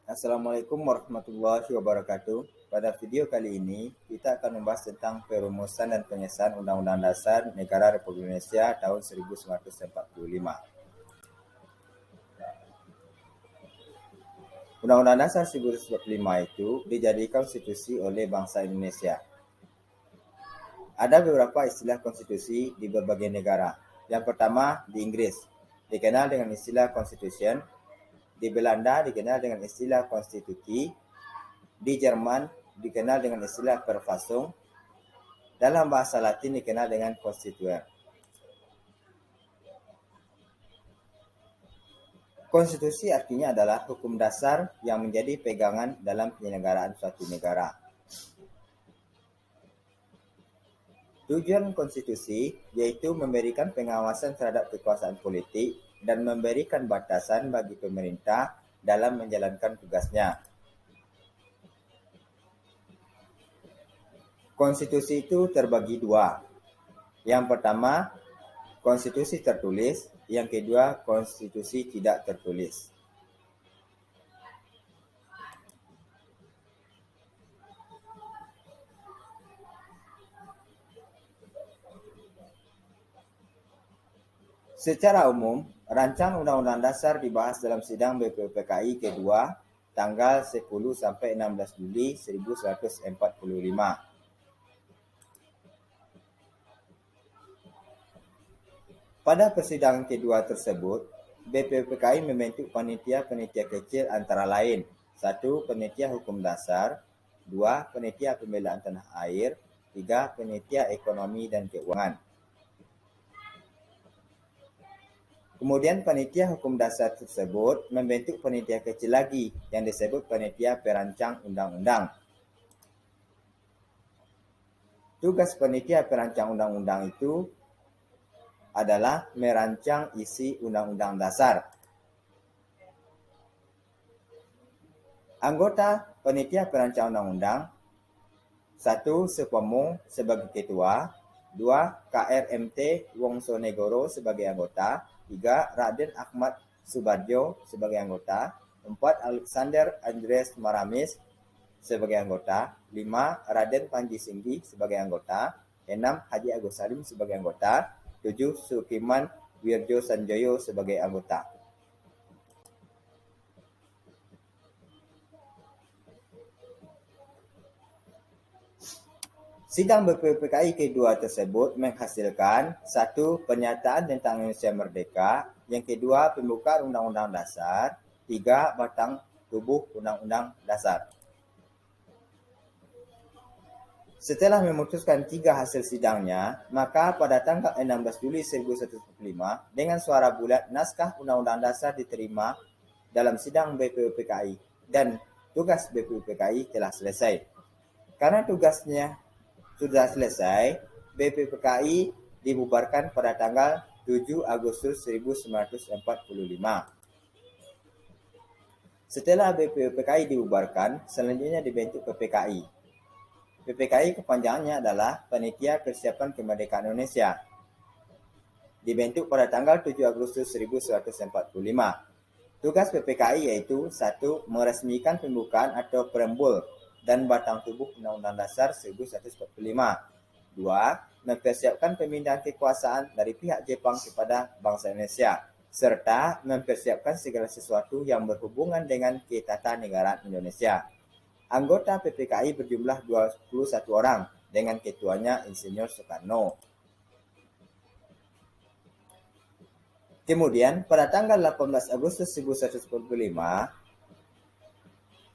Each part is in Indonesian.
Assalamualaikum warahmatullahi wabarakatuh. Pada video kali ini, kita akan membahas tentang perumusan dan pengesahan Undang-Undang Dasar Negara Republik Indonesia tahun 1945. Undang-Undang Dasar 1945 itu dijadikan konstitusi oleh bangsa Indonesia. Ada beberapa istilah konstitusi di berbagai negara. Yang pertama, di Inggris, dikenal dengan istilah Constitution. Di Belanda dikenal dengan istilah konstitusi. Di Jerman dikenal dengan istilah Verfassung. Dalam bahasa Latin dikenal dengan Constituere. Konstitusi artinya adalah hukum dasar yang menjadi pegangan dalam penyelenggaraan suatu negara. Tujuan konstitusi yaitu memberikan pengawasan terhadap kekuasaan politik dan memberikan batasan bagi pemerintah dalam menjalankan tugasnya. Konstitusi itu terbagi dua. Yang pertama, konstitusi tertulis. Yang kedua, konstitusi tidak tertulis. Secara umum, rancangan Undang-Undang Dasar dibahas dalam sidang BPUPKI kedua tanggal 10 sampai 16 Juli 1945. Pada persidangan kedua tersebut, BPUPKI membentuk panitia-panitia kecil antara lain: 1. Panitia Hukum Dasar, 2. Panitia Pembelaan Tanah Air, 3. Panitia Ekonomi dan Keuangan. Kemudian panitia hukum dasar tersebut membentuk panitia kecil lagi yang disebut panitia perancang undang-undang. Tugas panitia perancang undang-undang itu adalah merancang isi undang-undang dasar. Anggota panitia perancang undang-undang: 1. Supamung sebagai ketua, 2. KRMT Wongsonegoro sebagai anggota, 3. Raden Ahmad Subardjo sebagai anggota, 4. Alexander Andreas Maramis sebagai anggota, 5. Raden Panji Singgi sebagai anggota, 6. Haji Agus Salim sebagai anggota, 7. Sukiman Wirjo Sanjoyo sebagai anggota. Sidang BPUPKI kedua tersebut menghasilkan: 1. Pernyataan tentang Indonesia Merdeka, yang kedua pembukaan Undang-Undang Dasar, 3. Batang tubuh Undang-Undang Dasar. Setelah memutuskan 3 hasil sidangnya, maka pada tanggal 16 Juli 1945 dengan suara bulat naskah Undang-Undang Dasar diterima dalam sidang BPUPKI dan tugas BPUPKI telah selesai. Karena tugasnya sudah selesai, BPUPKI dibubarkan pada tanggal 7 Agustus 1945. Setelah BPUPKI dibubarkan, selanjutnya dibentuk PPKI. PPKI kepanjangannya adalah Panitia Persiapan Kemerdekaan Indonesia. Dibentuk pada tanggal 7 Agustus 1945. Tugas PPKI yaitu: 1. Meresmikan pembukaan atau preambul dan batang tubuh Undang-Undang Dasar 1945. 2. Mempersiapkan pemindahan kekuasaan dari pihak Jepang kepada bangsa Indonesia, serta mempersiapkan segala sesuatu yang berhubungan dengan ketatanegaraan Indonesia. Anggota PPKI berjumlah 21 orang dengan ketuanya Insinyur Soekarno. Kemudian pada tanggal 18 Agustus 1945,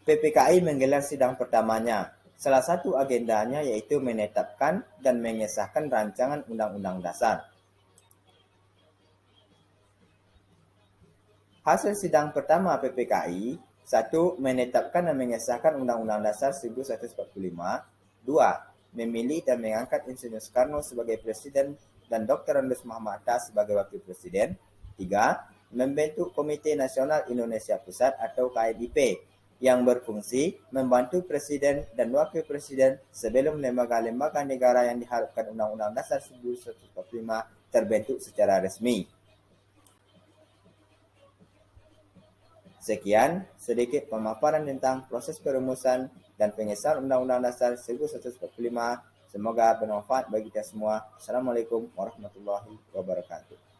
PPKI menggelar sidang pertamanya. Salah satu agendanya yaitu menetapkan dan mengesahkan rancangan Undang-Undang Dasar. Hasil sidang pertama PPKI: 1. Menetapkan dan mengesahkan Undang-Undang Dasar 1945. 2. Memilih dan mengangkat Insinyur Soekarno sebagai Presiden dan Dr. Andes Muhammad Hatta sebagai Wakil Presiden. 3. Membentuk Komite Nasional Indonesia Pusat atau KNIP yang berfungsi membantu Presiden dan Wakil Presiden sebelum lembaga-lembaga negara yang diharapkan Undang-Undang Dasar 1945 terbentuk secara resmi. Sekian sedikit pemaparan tentang proses perumusan dan pengesahan Undang-Undang Dasar 1945. Semoga bermanfaat bagi kita semua. Assalamualaikum warahmatullahi wabarakatuh.